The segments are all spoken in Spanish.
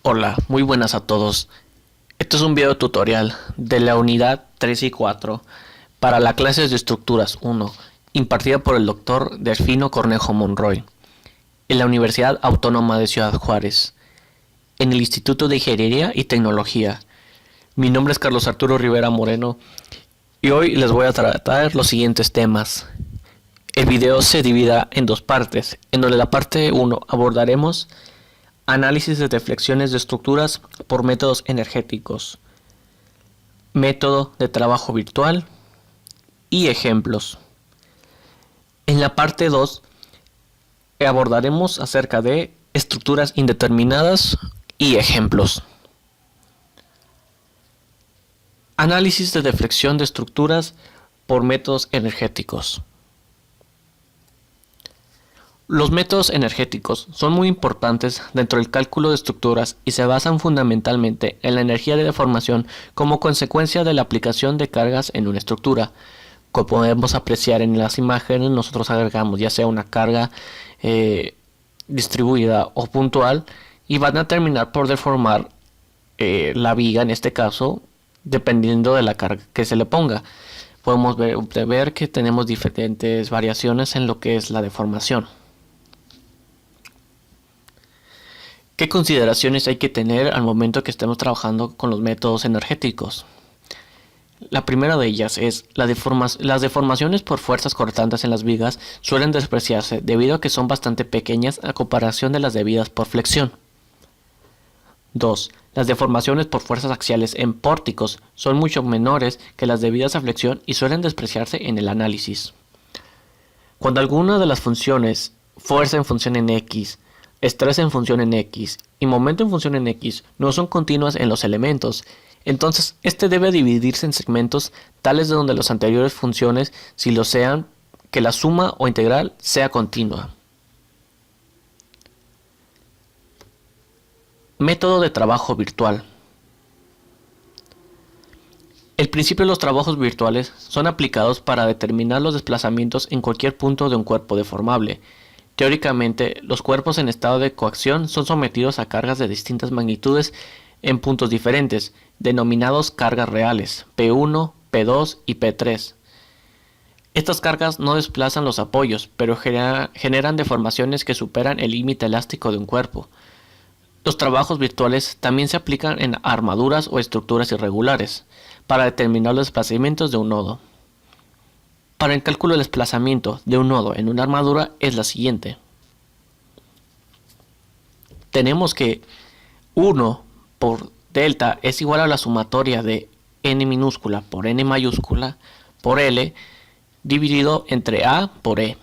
Hola, muy buenas a todos. Este es un video tutorial de la unidad 3 y 4 para la clase de estructuras 1, impartida por el doctor Delfino Cornejo Monroy, en la Universidad Autónoma de Ciudad Juárez, en el Instituto de Ingeniería y Tecnología. Mi nombre es Carlos Arturo Rivera Moreno y hoy les voy a tratar los siguientes temas. El video se divide en dos partes, en donde la parte 1 abordaremos análisis de deflexiones de estructuras por métodos energéticos, método de trabajo virtual y ejemplos. En la parte 2 abordaremos acerca de estructuras indeterminadas y ejemplos. Análisis de deflexión de estructuras por métodos energéticos. Los métodos energéticos son muy importantes dentro del cálculo de estructuras y se basan fundamentalmente en la energía de deformación como consecuencia de la aplicación de cargas en una estructura. Como podemos apreciar en las imágenes, nosotros agregamos ya sea una carga distribuida o puntual y van a terminar por deformar la viga en este caso, dependiendo de la carga que se le ponga. Podemos ver que tenemos diferentes variaciones en lo que es la deformación. ¿Qué consideraciones hay que tener al momento que estemos trabajando con los métodos energéticos? La primera de ellas es las deformaciones por fuerzas cortantes en las vigas suelen despreciarse debido a que son bastante pequeñas a comparación de las debidas por flexión. 2. Las deformaciones por fuerzas axiales en pórticos son mucho menores que las debidas a flexión y suelen despreciarse en el análisis. Cuando alguna de las funciones, fuerza en función en X, estrés en función en X y momento en función en X no son continuas en los elementos, entonces este debe dividirse en segmentos tales de donde las anteriores funciones, si lo sean, que la suma o integral sea continua. Método de trabajo virtual. El principio de los trabajos virtuales son aplicados para determinar los desplazamientos en cualquier punto de un cuerpo deformable. Teóricamente, los cuerpos en estado de coacción son sometidos a cargas de distintas magnitudes en puntos diferentes, denominados cargas reales, P1, P2 y P3. Estas cargas no desplazan los apoyos, pero generan deformaciones que superan el límite elástico de un cuerpo. Los trabajos virtuales también se aplican en armaduras o estructuras irregulares, para determinar los desplazamientos de un nodo. Para el cálculo del desplazamiento de un nodo en una armadura es la siguiente. Tenemos que 1 por delta es igual a la sumatoria de n minúscula por n mayúscula por L dividido entre A por E.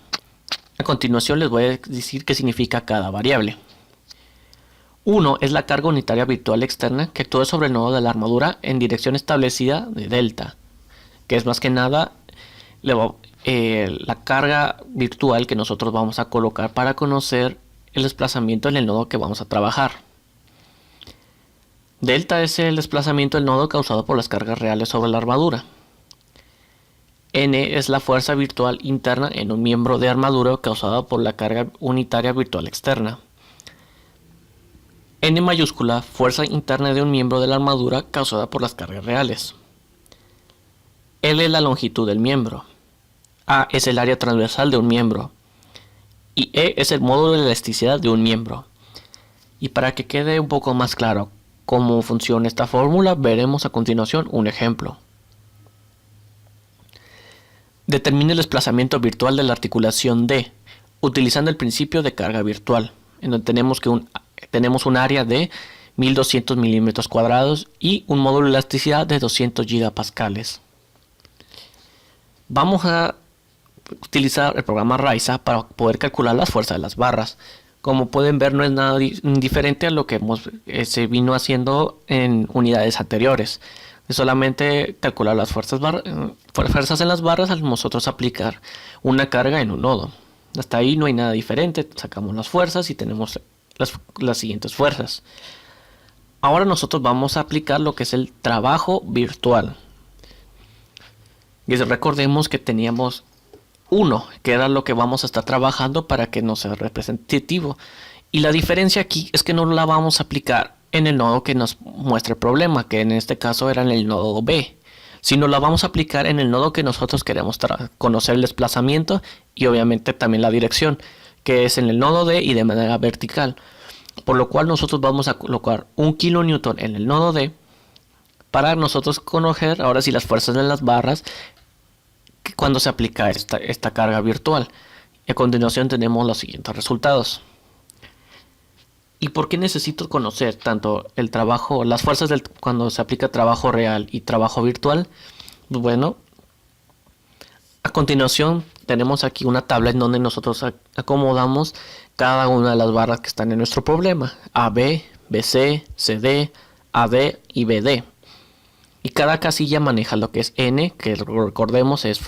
A continuación les voy a decir qué significa cada variable. 1 es la carga unitaria virtual externa que actúa sobre el nodo de la armadura en dirección establecida de delta, que es más que nada la carga virtual que nosotros vamos a colocar para conocer el desplazamiento en el nodo que vamos a trabajar. Delta es el desplazamiento del nodo causado por las cargas reales sobre la armadura. N es la fuerza virtual interna en un miembro de armadura causada por la carga unitaria virtual externa. N mayúscula, fuerza interna de un miembro de la armadura causada por las cargas reales. L es la longitud del miembro. A es el área transversal de un miembro. Y E es el módulo de elasticidad de un miembro. Y para que quede un poco más claro cómo funciona esta fórmula, veremos a continuación un ejemplo. Determine el desplazamiento virtual de la articulación D, utilizando el principio de carga virtual, en donde tenemos un área de 1200 milímetros cuadrados y un módulo de elasticidad de 200 gigapascales. Vamos a utilizar el programa Raiza para poder calcular las fuerzas de las barras. Como pueden ver, no es nada diferente a lo que se vino haciendo en unidades anteriores. Es solamente calcular las fuerzas en las barras al nosotros aplicar una carga en un nodo. Hasta ahí no hay nada diferente. Sacamos las fuerzas y tenemos las siguientes fuerzas. Ahora nosotros vamos a aplicar lo que es el trabajo virtual. Y recordemos que teníamos 1, que era lo que vamos a estar trabajando para que no sea representativo. Y la diferencia aquí es que no la vamos a aplicar en el nodo que nos muestra el problema, que en este caso era en el nodo B, sino la vamos a aplicar en el nodo que nosotros queremos conocer el desplazamiento y obviamente también la dirección, que es en el nodo D y de manera vertical. Por lo cual nosotros vamos a colocar 1 kilonewton en el nodo D para nosotros conocer ahora sí las fuerzas de las barras cuando se aplica esta carga virtual. Y a continuación tenemos los siguientes resultados. ¿Y por qué necesito conocer tanto el trabajo, las fuerzas cuando se aplica trabajo real y trabajo virtual? Bueno, a continuación tenemos aquí una tabla en donde nosotros acomodamos cada una de las barras que están en nuestro problema. AB, BC, CD, AD y BD. Y cada casilla maneja lo que es N, que recordemos es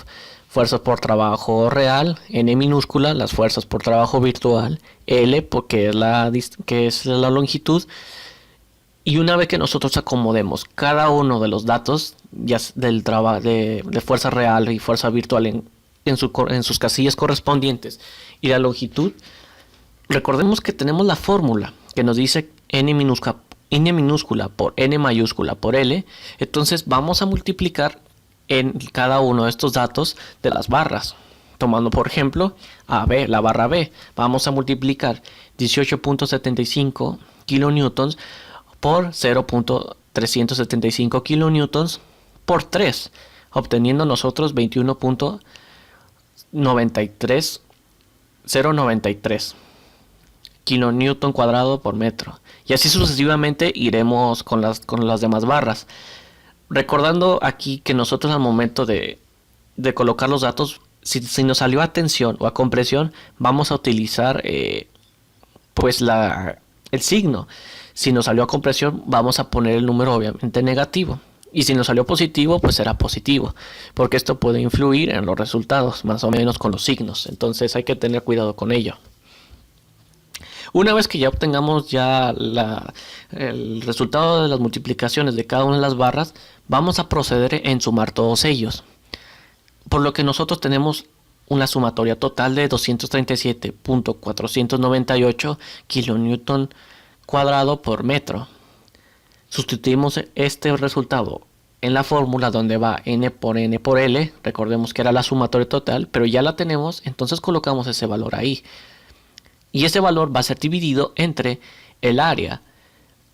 fuerzas por trabajo real, N minúscula, las fuerzas por trabajo virtual, L, porque es la longitud. Y una vez que nosotros acomodemos cada uno de los datos ya de fuerza real y fuerza virtual en sus casillas correspondientes y la longitud, recordemos que tenemos la fórmula que nos dice N minúscula por N mayúscula por L. Entonces vamos a multiplicar en cada uno de estos datos de las barras. Tomando por ejemplo AB, la barra B, vamos a multiplicar 18.75 kilonewtons por 0.375 kilonewtons por 3, obteniendo nosotros 21.093 kilonewton cuadrado por metro. Y así sucesivamente iremos con las demás barras. Recordando aquí que nosotros al momento de colocar los datos, si nos salió a tensión o a compresión, vamos a utilizar pues el signo. Si nos salió a compresión, vamos a poner el número obviamente negativo. Y si nos salió positivo, pues será positivo. Porque esto puede influir en los resultados, más o menos con los signos. Entonces hay que tener cuidado con ello. Una vez que ya obtengamos el resultado de las multiplicaciones de cada una de las barras, vamos a proceder en sumar todos ellos. Por lo que nosotros tenemos una sumatoria total de 237.498 kilonewton cuadrado por metro. Sustituimos este resultado en la fórmula donde va N por N por L. Recordemos que era la sumatoria total, pero ya la tenemos, entonces colocamos ese valor ahí. Y ese valor va a ser dividido entre el área,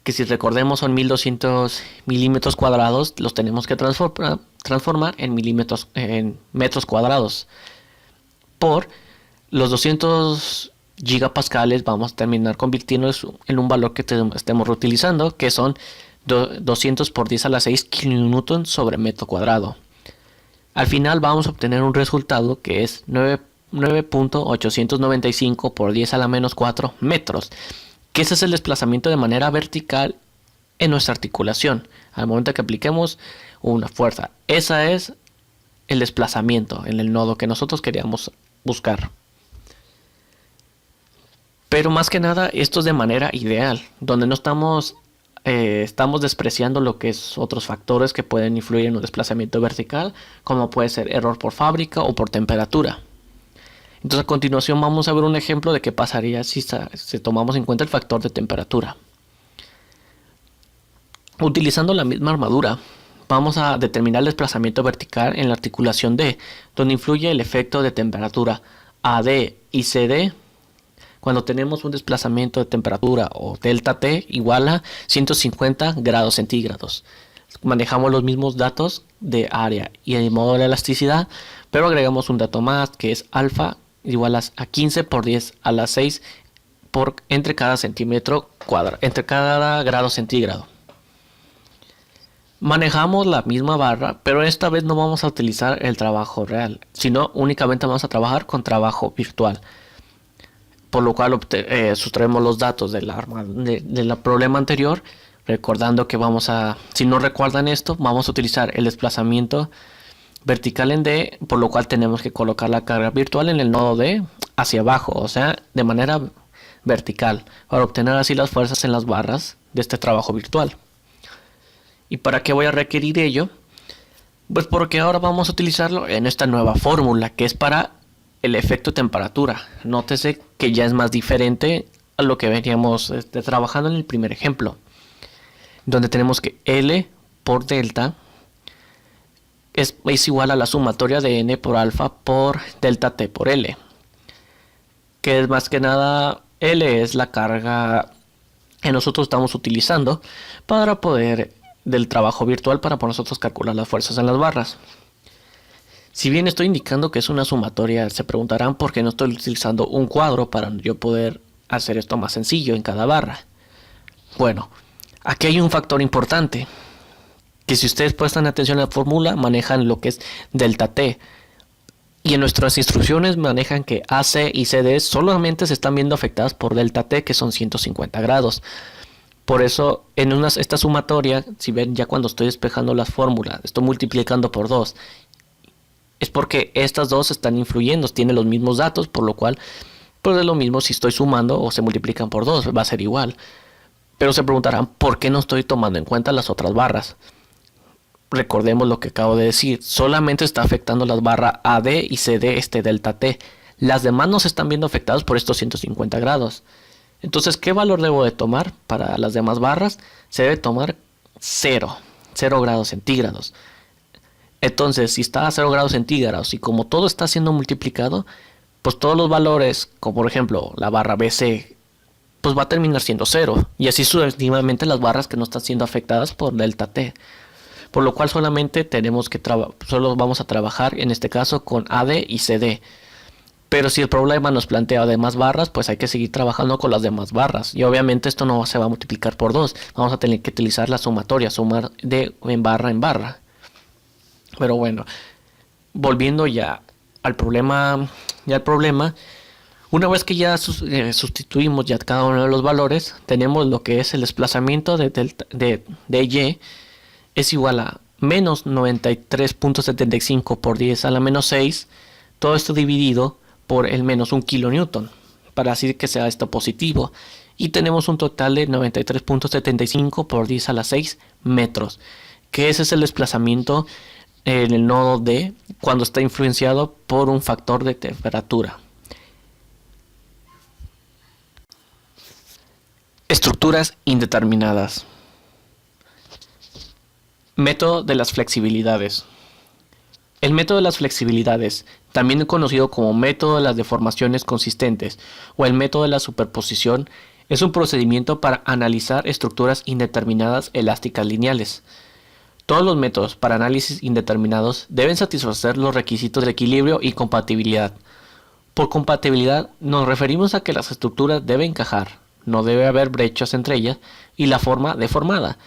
que si recordemos son 1200 milímetros cuadrados, los tenemos que transformar en metros cuadrados. Por los 200 gigapascales vamos a terminar convirtiéndolos en un valor que estemos reutilizando, que son 200 por 10 a la 6 kilonewton sobre metro cuadrado. Al final vamos a obtener un resultado que es 9.895 por 10 a la menos 4 metros, que ese es el desplazamiento de manera vertical en nuestra articulación al momento que apliquemos una fuerza. Ese es el desplazamiento en el nodo que nosotros queríamos buscar. Pero más que nada esto es de manera ideal, donde no estamos despreciando lo que es otros factores que pueden influir en un desplazamiento vertical, como puede ser error por fábrica o por temperatura. Entonces a continuación vamos a ver un ejemplo de qué pasaría si tomamos en cuenta el factor de temperatura. Utilizando la misma armadura, vamos a determinar el desplazamiento vertical en la articulación D, donde influye el efecto de temperatura AD y CD. Cuando tenemos un desplazamiento de temperatura o delta T igual a 150 grados centígrados. Manejamos los mismos datos de área y el modo de la elasticidad, pero agregamos un dato más que es alfa igual a 15 por 10 a la 6 entre cada centímetro cuadrado, entre cada grado centígrado. Manejamos la misma barra, pero esta vez no vamos a utilizar el trabajo real, sino únicamente vamos a trabajar con trabajo virtual. Por lo cual sustraemos los datos del problema anterior, recordando que si no recuerdan esto, vamos a utilizar el desplazamiento vertical en D, por lo cual tenemos que colocar la carga virtual en el nodo D hacia abajo, o sea, de manera vertical, para obtener así las fuerzas en las barras de este trabajo virtual. ¿Y para qué voy a requerir ello? Pues porque ahora vamos a utilizarlo en esta nueva fórmula, que es para el efecto temperatura. Nótese que ya es más diferente a lo que veníamos trabajando en el primer ejemplo. donde tenemos que L por delta es igual a la sumatoria de N por alfa por delta T por L, que es más que nada, L es la carga que nosotros estamos utilizando para poder, del trabajo virtual, para nosotros calcular las fuerzas en las barras. Si bien estoy indicando que es una sumatoria, se preguntarán por qué no estoy utilizando un cuadro para yo poder hacer esto más sencillo en cada barra. Bueno, aquí hay un factor importante, que si ustedes prestan atención a la fórmula, manejan lo que es delta T. Y en nuestras instrucciones manejan que AC y CD solamente se están viendo afectadas por delta T, que son 150 grados. Por eso, en esta sumatoria, si ven ya cuando estoy despejando las fórmulas, estoy multiplicando por 2. Es porque estas dos están influyendo, tienen los mismos datos, por lo cual, pues es lo mismo si estoy sumando o se multiplican por 2, va a ser igual. Pero se preguntarán, ¿por qué no estoy tomando en cuenta las otras barras? Recordemos lo que acabo de decir, solamente está afectando las barras AD y CD, delta T. Las demás no se están viendo afectadas por estos 150 grados. Entonces, ¿qué valor debo de tomar para las demás barras? Se debe tomar 0 grados centígrados. Entonces, si está a 0 grados centígrados y como todo está siendo multiplicado, pues todos los valores, como por ejemplo la barra BC, pues va a terminar siendo 0. Y así sucesivamente las barras que no están siendo afectadas por delta T. Por lo cual solamente tenemos que solo vamos a trabajar en este caso con AD y CD. Pero si el problema nos plantea demás barras, pues hay que seguir trabajando con las demás barras. Y obviamente esto no se va a multiplicar por 2. Vamos a tener que utilizar la sumatoria, sumar en barra. Pero bueno, volviendo ya al problema, una vez que ya sustituimos ya cada uno de los valores, tenemos lo que es el desplazamiento de Y es igual a menos 93.75 por 10 a la menos 6, todo esto dividido por el menos 1 kilonewton, para así que sea esto positivo. Y tenemos un total de 93.75 por 10 a la 6 metros, que ese es el desplazamiento en el nodo D cuando está influenciado por un factor de temperatura. Estructuras indeterminadas. Método de las flexibilidades. El método de las flexibilidades, también conocido como método de las deformaciones consistentes o el método de la superposición, es un procedimiento para analizar estructuras indeterminadas elásticas lineales. Todos los métodos para análisis indeterminados deben satisfacer los requisitos de equilibrio y compatibilidad. Por compatibilidad nos referimos a que las estructuras deben encajar, no debe haber brechas entre ellas y la forma deformada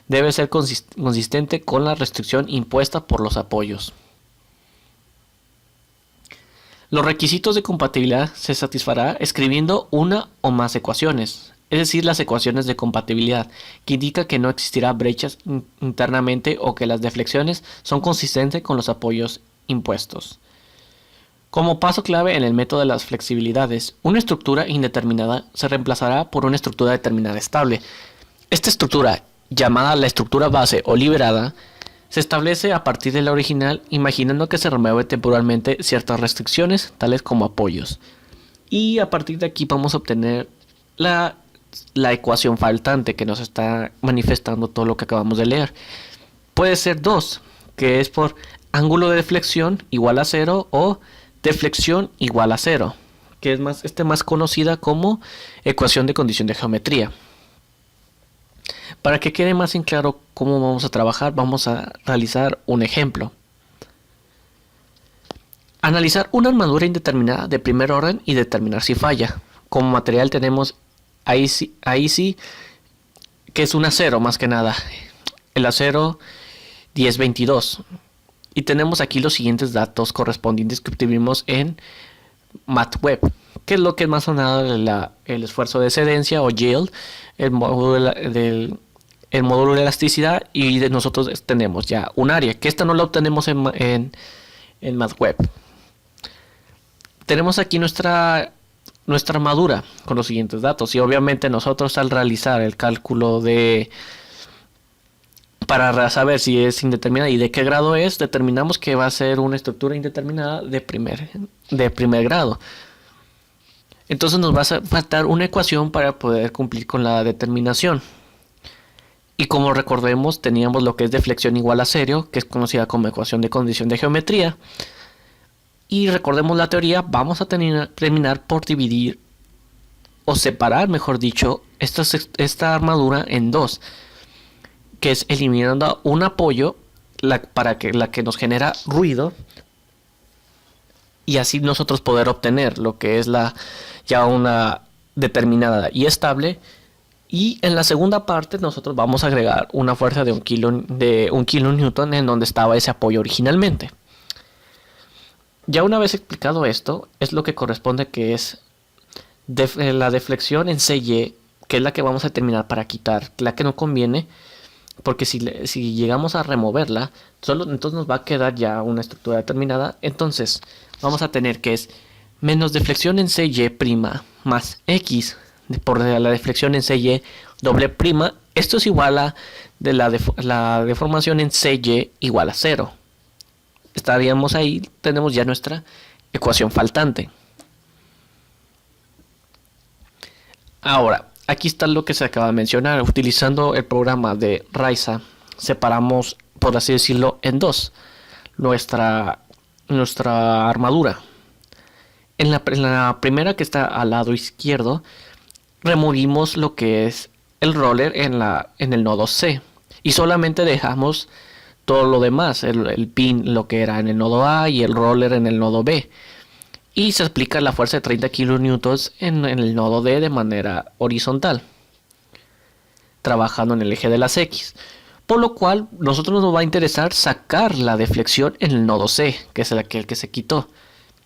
debe ser consistente con la restricción impuesta por los apoyos. Los requisitos de compatibilidad se satisfará escribiendo una o más ecuaciones, es decir, las ecuaciones de compatibilidad, que indica que no existirá brechas internamente o que las deflexiones son consistentes con los apoyos impuestos. Como paso clave en el método de las flexibilidades, una estructura indeterminada se reemplazará por una estructura determinada estable. Esta estructura, llamada la estructura base o liberada, se establece a partir de la original, imaginando que se remueve temporalmente ciertas restricciones, tales como apoyos. Y a partir de aquí vamos a obtener la ecuación faltante que nos está manifestando todo lo que acabamos de leer. Puede ser 2, que es por ángulo de deflexión igual a 0 o deflexión igual a 0, que es más conocida como ecuación de condición de geometría. Para que quede más en claro cómo vamos a trabajar, vamos a realizar un ejemplo. Analizar una armadura indeterminada de primer orden y determinar si falla. Como material tenemos ahí sí, que es un acero más que nada. El acero 1022. Y tenemos aquí los siguientes datos correspondientes que obtuvimos en MATLAB, que es lo que es más sonado el esfuerzo de excedencia o yield, el módulo de elasticidad, y nosotros tenemos ya un área, que esta no la obtenemos en MATLAB. Tenemos aquí nuestra armadura con los siguientes datos, y obviamente nosotros al realizar el cálculo para saber si es indeterminada y de qué grado es, determinamos que va a ser una estructura indeterminada de primer grado. Entonces nos va a faltar una ecuación para poder cumplir con la determinación. Y como recordemos, teníamos lo que es deflexión igual a cero, que es conocida como ecuación de condición de geometría. Y recordemos la teoría, vamos a terminar por dividir o separar, mejor dicho, esta armadura en dos, que es eliminando un apoyo para que la que nos genera ruido, y así nosotros poder obtener lo que es ya una determinada y estable. Y en la segunda parte nosotros vamos a agregar una fuerza de un kilonewton en donde estaba ese apoyo originalmente. Ya una vez explicado esto, es lo que corresponde, que es la deflexión en CY, que es la que vamos a determinar para quitar, la que no conviene, porque si llegamos a removerla, entonces nos va a quedar ya una estructura determinada. Entonces vamos a tener que es menos deflexión en CY' más X por la deflexión en CY doble prima. Esto es igual a la deformación en CY igual a 0. Estaríamos ahí, tenemos ya nuestra ecuación faltante. Ahora, aquí está lo que se acaba de mencionar. Utilizando el programa de Raiza, separamos, por así decirlo, en dos nuestra armadura. En la primera, que está al lado izquierdo, removimos lo que es el roller en el nodo C y solamente dejamos todo lo demás, el pin lo que era en el nodo A y el roller en el nodo B, y se aplica la fuerza de 30 kilonewtons en el nodo D de manera horizontal, trabajando en el eje de las X, por lo cual nosotros nos va a interesar sacar la deflexión en el nodo C, que es aquel que se quitó,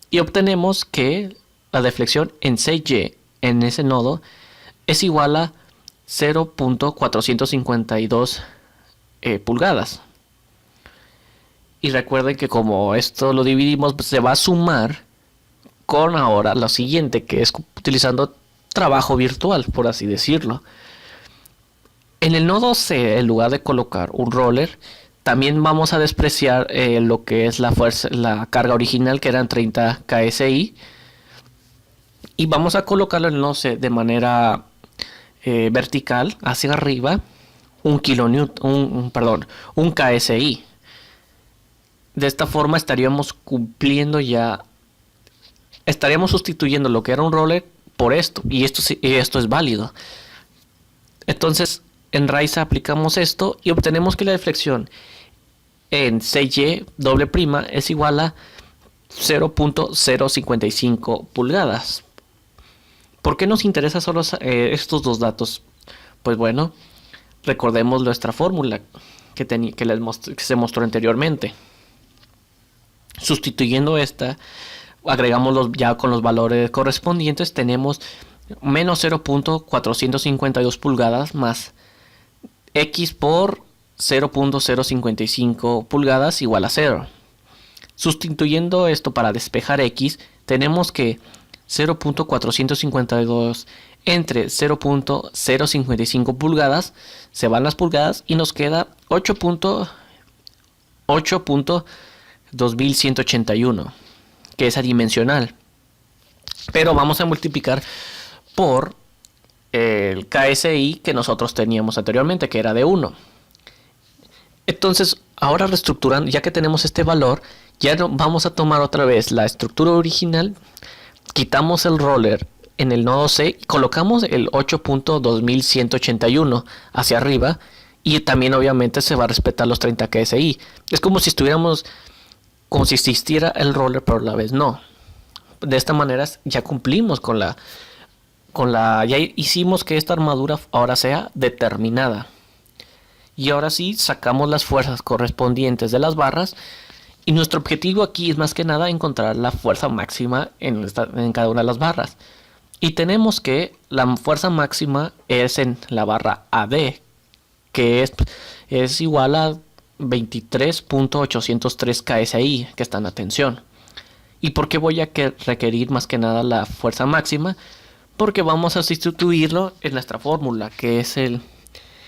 y obtenemos que la deflexión en CY en ese nodo es igual a 0.452 pulgadas. Y recuerden que como esto lo dividimos, pues se va a sumar con ahora lo siguiente, que es utilizando trabajo virtual, por así decirlo. En el nodo C, en lugar de colocar un roller, también vamos a despreciar lo que es la carga original, que eran 30 KSI, y vamos a colocarlo en el nodo C de manera vertical hacia arriba, un KSI. De esta forma estaríamos sustituyendo lo que era un roller por esto, y esto es válido. Entonces en Raiza aplicamos esto y obtenemos que la deflexión en CY doble prima es igual a 0.055 pulgadas. ¿Por qué nos interesa solo estos dos datos? Pues bueno, recordemos nuestra fórmula que se mostró anteriormente. Sustituyendo esta, agregamos ya con los valores correspondientes, tenemos menos 0.452 pulgadas más X por 0.055 pulgadas igual a 0. Sustituyendo esto para despejar X, tenemos que 0.452 entre 0.055 pulgadas, se van las pulgadas y nos queda 8.2181, que es adimensional. Pero vamos a multiplicar por el KSI que nosotros teníamos anteriormente, que era de 1. Entonces, ahora reestructurando, ya que tenemos este valor, ya vamos a tomar otra vez la estructura original, quitamos el roller en el nodo C y colocamos el 8.2181 hacia arriba, y también obviamente se va a respetar los 30 KSI. Es como si existiera el roller, pero a la vez no. De esta manera ya cumplimos ya hicimos que esta armadura ahora sea determinada. Y ahora sí sacamos las fuerzas correspondientes de las barras, y nuestro objetivo aquí es más que nada encontrar la fuerza máxima en cada una de las barras. Y tenemos que la fuerza máxima es en la barra AD, que es igual a 23.803 KSI, que está en la tensión. ¿Y por qué voy a requerir más que nada la fuerza máxima? Porque vamos a sustituirlo en nuestra fórmula, que es el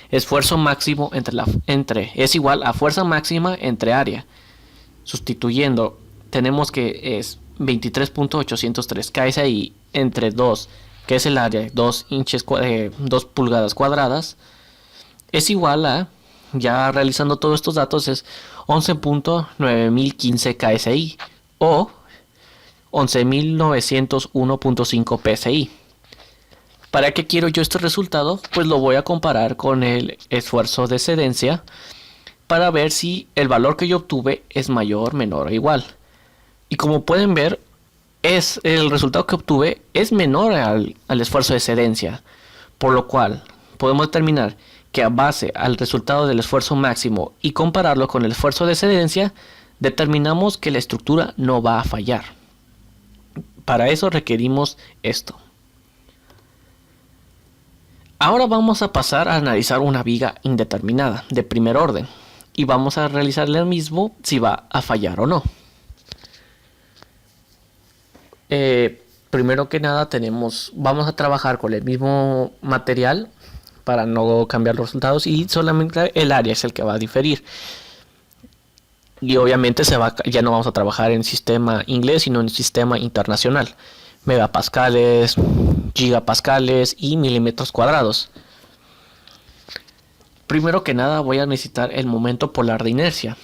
esfuerzo máximo es igual a fuerza máxima entre área. Sustituyendo, tenemos que es 23.803 KSI entre 2, que es el área, 2 pulgadas cuadradas, es igual a, ya realizando todos estos datos, es 11.9015 KSI o 11.901.5 PSI. ¿Para qué quiero yo este resultado? Pues lo voy a comparar con el esfuerzo de excedencia para ver si el valor que yo obtuve es mayor, menor o igual. Y como pueden ver, el resultado que obtuve es menor al esfuerzo de excedencia, por lo cual podemos determinar que a base al resultado del esfuerzo máximo y compararlo con el esfuerzo de excedencia, determinamos que la estructura no va a fallar. Para eso requerimos esto. Ahora vamos a pasar a analizar una viga indeterminada de primer orden y vamos a realizarle el mismo si va a fallar o no. Primero que nada vamos a trabajar con el mismo material para no cambiar los resultados y solamente el área es el que va a diferir. Y obviamente ya no vamos a trabajar en sistema inglés, sino en sistema internacional. Megapascales, gigapascales y milímetros cuadrados. Primero que nada voy a necesitar el momento polar de inercia,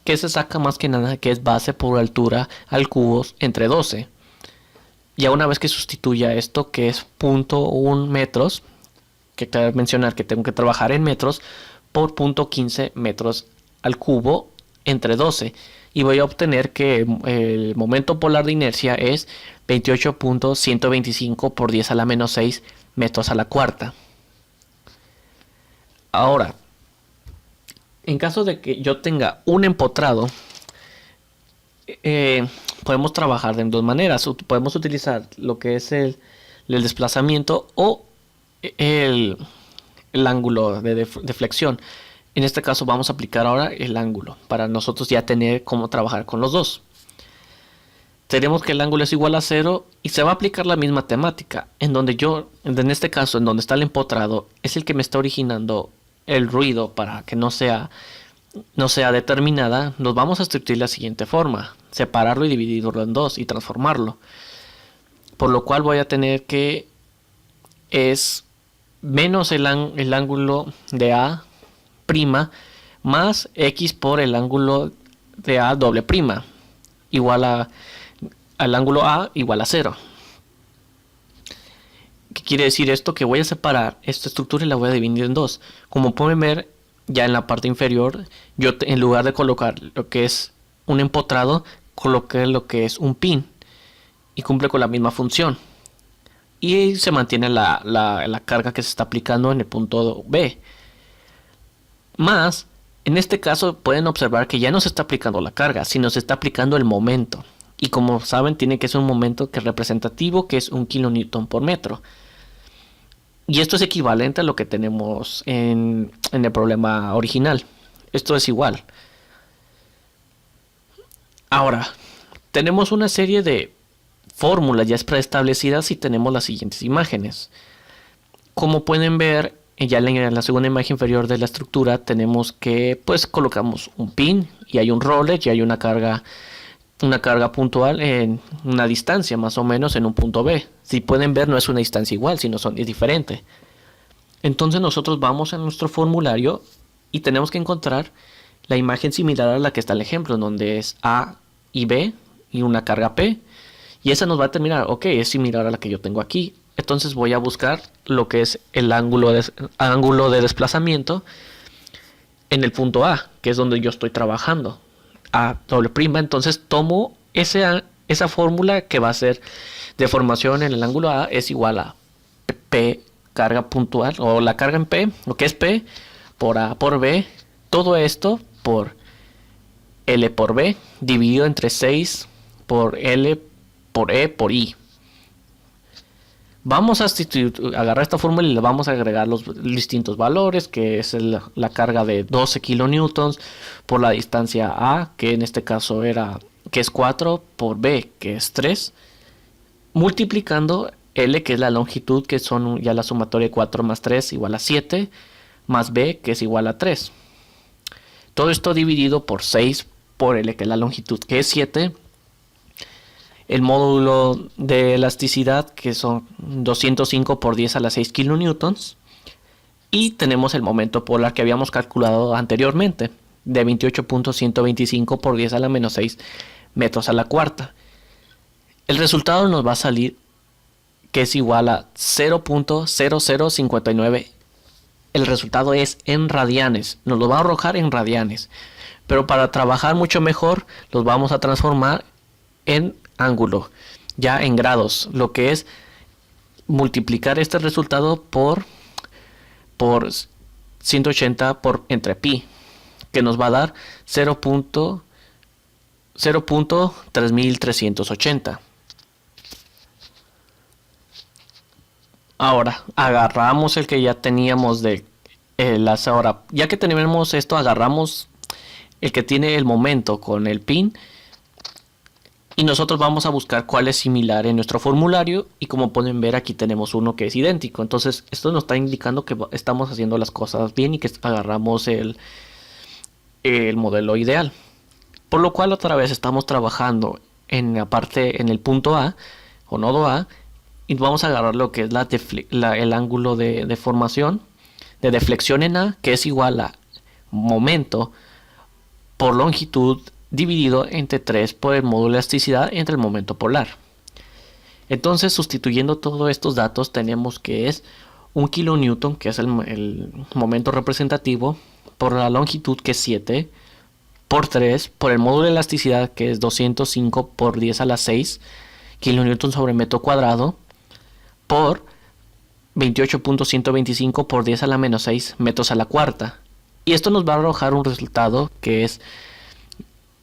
que se saca más que nada que es base por altura al cubo entre 12. Ya una vez que sustituya esto, que es 0.1 metros, que cabe mencionar que tengo que trabajar en metros, por 0.15 metros al cubo entre 12. Y voy a obtener que el momento polar de inercia es 28.125 por 10 a la menos 6 metros a la cuarta. Ahora, en caso de que yo tenga un empotrado, podemos trabajar de dos maneras. Podemos utilizar lo que es el desplazamiento o el ángulo de flexión. En este caso vamos a aplicar ahora el ángulo para nosotros ya tener cómo trabajar con los dos. Tenemos que el ángulo es igual a 0 y se va a aplicar la misma temática, en este caso en donde está el empotrado es el que me está originando el ruido. Para que no sea determinada, nos vamos a estructurar de la siguiente forma: separarlo y dividirlo en dos y transformarlo, por lo cual voy a tener que es menos el ángulo de A' más X por el ángulo de A doble prima, igual al ángulo A igual a 0. ¿Qué quiere decir esto? Que voy a separar esta estructura y la voy a dividir en dos. Como pueden ver, ya en la parte inferior, yo en lugar de colocar lo que es un empotrado, coloqué lo que es un pin y cumple con la misma función. Y se mantiene la carga que se está aplicando en el punto B. Más, en este caso pueden observar que ya no se está aplicando la carga, sino se está aplicando el momento. Y como saben, tiene que ser un momento que es representativo, que es 1 kilonewton por metro. Y esto es equivalente a lo que tenemos en el problema original. Esto es igual. Ahora, tenemos una serie de fórmulas ya preestablecidas y tenemos las siguientes imágenes. Como pueden ver, ya en la segunda imagen inferior de la estructura tenemos que pues colocamos un pin y hay un roller y hay una carga puntual en una distancia más o menos en un punto B. Si pueden ver, no es una distancia igual, sino es diferente. Entonces nosotros vamos a nuestro formulario y tenemos que encontrar la imagen similar a la que está el ejemplo, donde es A y B y una carga P, y esa nos va a determinar, ok, es similar a la que yo tengo aquí. Entonces voy a buscar lo que es el ángulo de desplazamiento en el punto A, que es donde yo estoy trabajando, A doble prima. Entonces tomo esa fórmula que va a ser deformación en el ángulo A es igual a P carga puntual, o la carga en P, lo que es P por A por B, todo esto por L por B, dividido entre 6 por L por E por I. Vamos a agarrar esta fórmula y le vamos a agregar los distintos valores, que es la carga de 12 kilonewtons por la distancia A, que en este caso que es 4, por B, que es 3, multiplicando L, que es la longitud, que son ya la sumatoria de 4 más 3 igual a 7, más B, que es igual a 3. Todo esto dividido por 6 por L, que es la longitud, que es 7. El módulo de elasticidad, que son 205 por 10 a la 6 kilonewtons. Y tenemos el momento polar que habíamos calculado anteriormente, de 28.125 por 10 a la menos 6 metros a la cuarta. El resultado nos va a salir que es igual a 0.0059. El resultado es en radianes, nos lo va a arrojar en radianes. Pero para trabajar mucho mejor, los vamos a transformar en ángulo, ya en grados, lo que es multiplicar este resultado por 180 por entre pi, que nos va a dar 0.3380. Ahora agarramos el que ya teníamos de las ahora, ya que tenemos esto, agarramos el que tiene el momento con el pin y nosotros vamos a buscar cuál es similar en nuestro formulario, y como pueden ver aquí tenemos uno que es idéntico. Entonces esto nos está indicando que estamos haciendo las cosas bien y que agarramos el modelo ideal, por lo cual otra vez estamos trabajando en la parte, en el punto A o nodo A, y vamos a agarrar lo que es el ángulo de deformación, de deflexión en A, que es igual a momento por longitud dividido entre 3 por el módulo de elasticidad entre el momento polar. Entonces, sustituyendo todos estos datos, tenemos que es 1 kilonewton, que es el momento representativo, por la longitud, que es 7, por 3, por el módulo de elasticidad, que es 205 por 10 a la 6 kilonewton sobre metro cuadrado, por 28.125 por 10 a la menos 6 metros a la cuarta. Y esto nos va a arrojar un resultado que es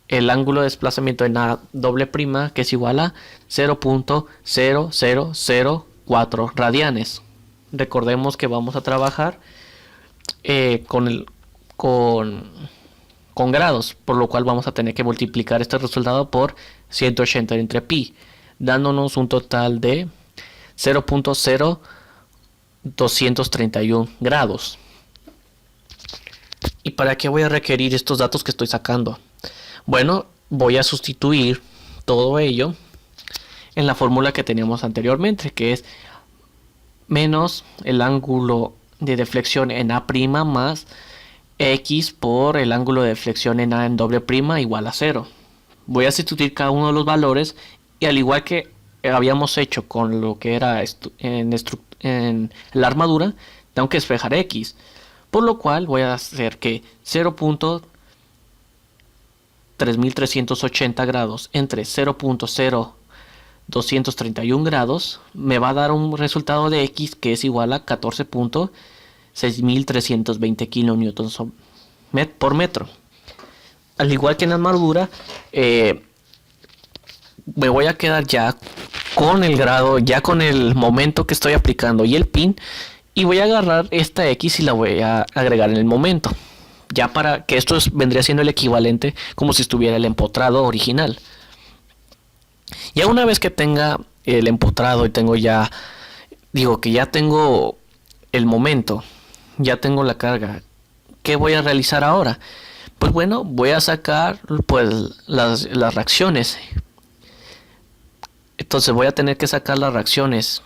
el ángulo de desplazamiento en A doble prima, que es igual a 0.0004 radianes. Recordemos que vamos a trabajar con grados, por lo cual vamos a tener que multiplicar este resultado por 180 entre pi, dándonos un total de 0.0231 grados. ¿Y para qué voy a requerir estos datos que estoy sacando? Bueno, voy a sustituir todo ello en la fórmula que teníamos anteriormente, que es menos el ángulo de deflexión en A' más X por el ángulo de deflexión en A en doble prima igual a 0. Voy a sustituir cada uno de los valores, y al igual que habíamos hecho con lo que era en la armadura, tengo que despejar X, por lo cual voy a hacer que 0.3380 grados entre 0.0231 grados me va a dar un resultado de X que es igual a 14.6320 kilonewtons por metro. Al igual que en la armadura, me voy a quedar ya con el grado, ya con el momento que estoy aplicando y el pin, y voy a agarrar esta X y la voy a agregar en el momento, ya para que esto vendría siendo el equivalente como si estuviera el empotrado original. Ya una vez que tenga el empotrado y tengo ya, digo que ya tengo el momento, ya tengo la carga, ¿qué voy a realizar ahora? Pues bueno, voy a sacar pues las reacciones. Entonces voy a tener que sacar las reacciones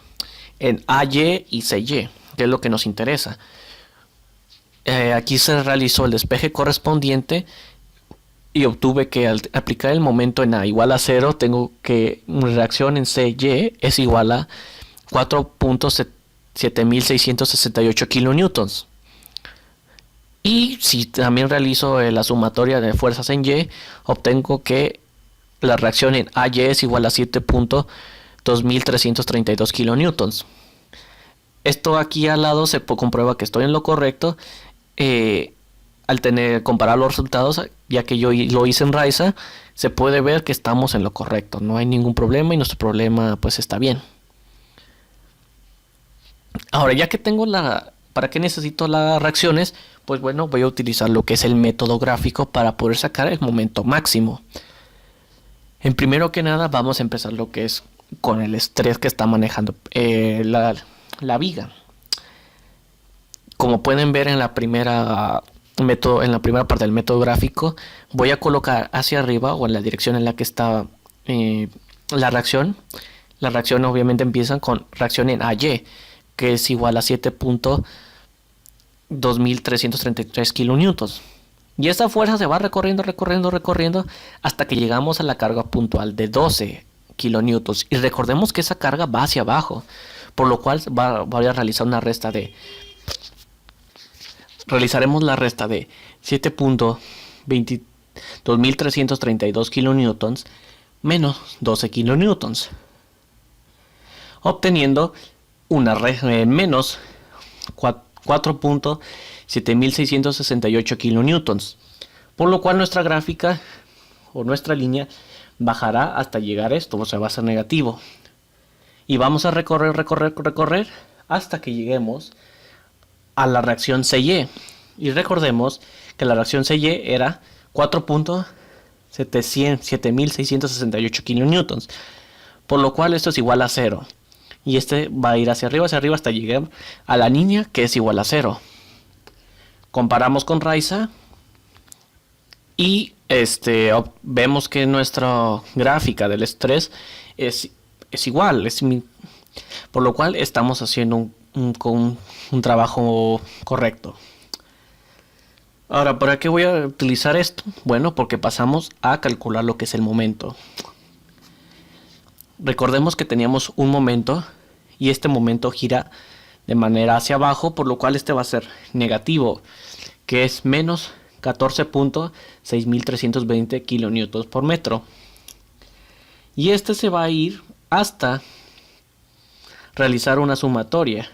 en AY y CY, que es lo que nos interesa. Aquí se realizó el despeje correspondiente y obtuve que al aplicar el momento en A igual a 0, tengo que mi reacción en CY es igual a 4.7668 kilonewtons. Y si también realizo la sumatoria de fuerzas en Y, obtengo que la reacción en AY es igual a 7.2332 kilonewtons. Esto aquí al lado se comprueba que estoy en lo correcto, al comparar los resultados, ya que yo lo hice en Raiza, se puede ver que estamos en lo correcto, no hay ningún problema y nuestro problema pues está bien. Ahora, ya que tengo ¿para qué necesito las reacciones? Pues bueno, voy a utilizar lo que es el método gráfico para poder sacar el momento máximo. En primero que nada vamos a empezar lo que es con el estrés que está manejando la viga. Como pueden ver en la primera parte del método gráfico, voy a colocar hacia arriba o en la dirección en la que está la reacción. La reacción obviamente empieza con reacción en AY, que es igual a 2.333 kilonewtons. Y esta fuerza se va recorriendo hasta que llegamos a la carga puntual de 12 kilonewtons. Y recordemos que esa carga va hacia abajo, por lo cual voy a realizar una resta de... Realizaremos la resta de 7.2.332 kilonewtons menos 12 kilonewtons, obteniendo una menos 4.7668 kilonewtons, por lo cual nuestra gráfica o nuestra línea bajará hasta llegar a esto, o sea, va a ser negativo. Y vamos a recorrer hasta que lleguemos a la reacción CY. Y recordemos que la reacción CY era 4.7668 kilonewtons, por lo cual esto es igual a 0. Y este va a ir hacia arriba hasta llegar a la línea que es igual a 0. Comparamos con Raiza y vemos que nuestra gráfica del estrés es igual, por lo cual estamos haciendo un trabajo correcto. Ahora, ¿para qué voy a utilizar esto? Bueno, porque pasamos a calcular lo que es el momento. Recordemos que teníamos un momento y este momento gira de manera hacia abajo, por lo cual este va a ser negativo, que es menos 14.6320 kilonewtons por metro. Y este se va a ir hasta realizar una sumatoria.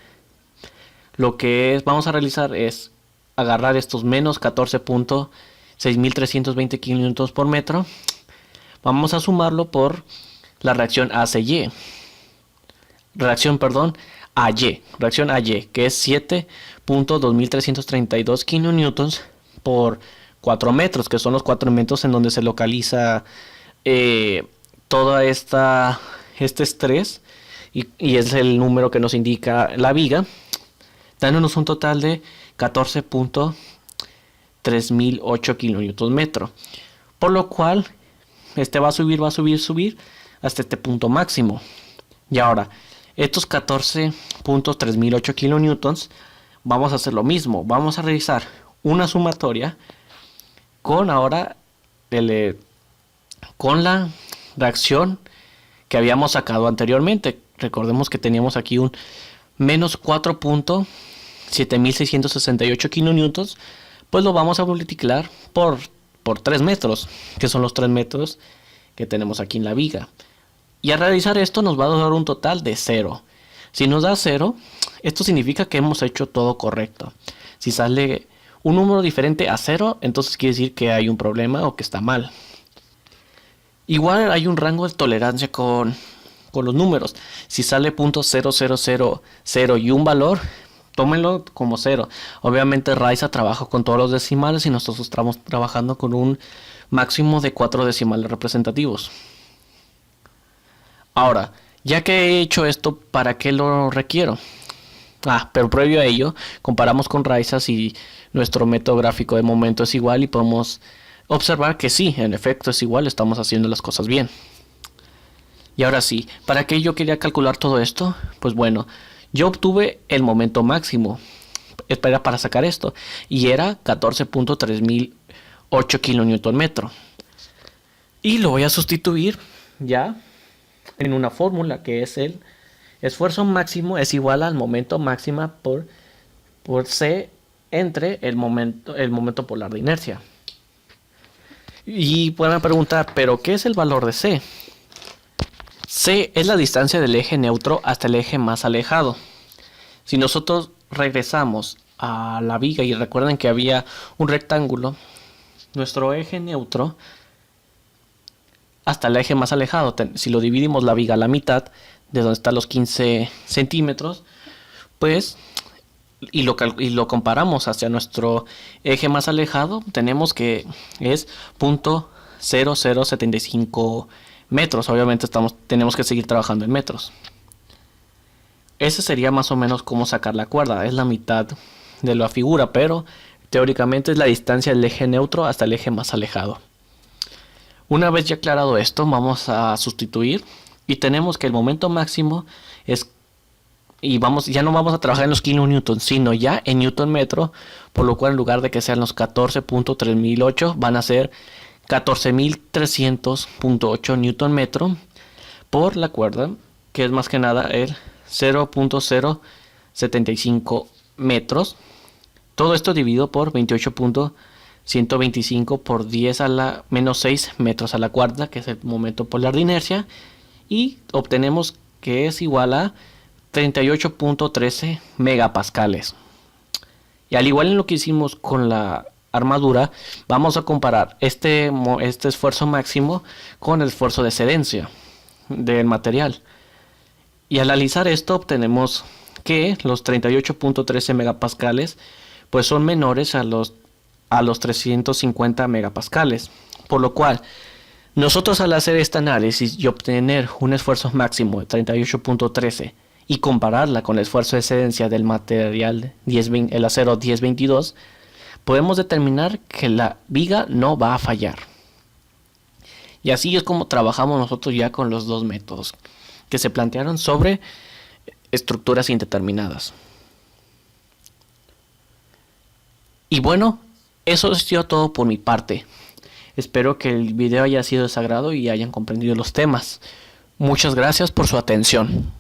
Lo que vamos a realizar es agarrar estos menos 14.6320 kilonewtons por metro. Vamos a sumarlo por la reacción ACY. Reacción AY, que es 7.2332 kilonewtons por 4 metros, que son los 4 metros en donde se localiza todo este estrés, y es el número que nos indica la viga, dándonos un total de 14.3008 kilonewtons metro, por lo cual este va a subir hasta este punto máximo. Y ahora, estos 14.3008 kilonewtons, vamos a hacer lo mismo. Vamos a realizar una sumatoria con ahora con la reacción que habíamos sacado anteriormente. Recordemos que teníamos aquí un menos 4.7668 kilonewtons, pues lo vamos a multiplicar por 3 metros, que son los 3 metros que tenemos aquí en la viga. Y al realizar esto nos va a dar un total de 0. Si nos da 0, esto significa que hemos hecho todo correcto. Si sale un número diferente a 0, entonces quiere decir que hay un problema o que está mal. Igual hay un rango de tolerancia con los números. Si sale .0000 y un valor, tómenlo como 0. Obviamente Raiza trabaja con todos los decimales y nosotros estamos trabajando con un máximo de 4 decimales representativos. Ahora, ya que he hecho esto, ¿para qué lo requiero? Pero previo a ello, comparamos con Raiza si nuestro método gráfico de momento es igual y podemos observar que sí, en efecto es igual, estamos haciendo las cosas bien. Y ahora sí, ¿para qué yo quería calcular todo esto? Pues bueno, yo obtuve el momento máximo para sacar esto, y era 14.3008 kilonewton metro. Y lo voy a sustituir ya en una fórmula que es el esfuerzo máximo es igual al momento máxima por C entre el momento polar de inercia. Y pueden preguntar, ¿pero qué es el valor de C? C es la distancia del eje neutro hasta el eje más alejado. Si nosotros regresamos a la viga y recuerden que había un rectángulo, nuestro eje neutro hasta el eje más alejado, si lo dividimos la viga a la mitad, de donde están los 15 centímetros, pues, y lo comparamos hacia nuestro eje más alejado, tenemos que es .0075 metros. Obviamente tenemos que seguir trabajando en metros. Ese sería más o menos cómo sacar la cuerda, es la mitad de la figura, pero teóricamente es la distancia del eje neutro hasta el eje más alejado. Una vez ya aclarado esto, vamos a sustituir y tenemos que el momento máximo es y ya no vamos a trabajar en los kilonewtons, sino ya en newton metro, por lo cual en lugar de que sean los 14.3008 van a ser 14.300.8 newton metro por la cuerda, que es más que nada el 0.075 metros. Todo esto dividido por 28.125 por 10 a la menos 6 metros a la cuarta, que es el momento polar de inercia, y obtenemos que es igual a 38.13 megapascales. Y al igual en lo que hicimos con la armadura, vamos a comparar este esfuerzo máximo con el esfuerzo de excedencia del material. Y al analizar esto obtenemos que los 38.13 megapascales pues son menores a los 350 megapascales. Por lo cual, nosotros al hacer este análisis y obtener un esfuerzo máximo de 38.13 y compararla con el esfuerzo de excedencia del material el acero 1022, podemos determinar que la viga no va a fallar. Y así es como trabajamos nosotros ya con los dos métodos que se plantearon sobre estructuras indeterminadas. Y bueno, eso ha sido todo por mi parte. Espero que el video haya sido de su agrado y hayan comprendido los temas. Muchas gracias por su atención.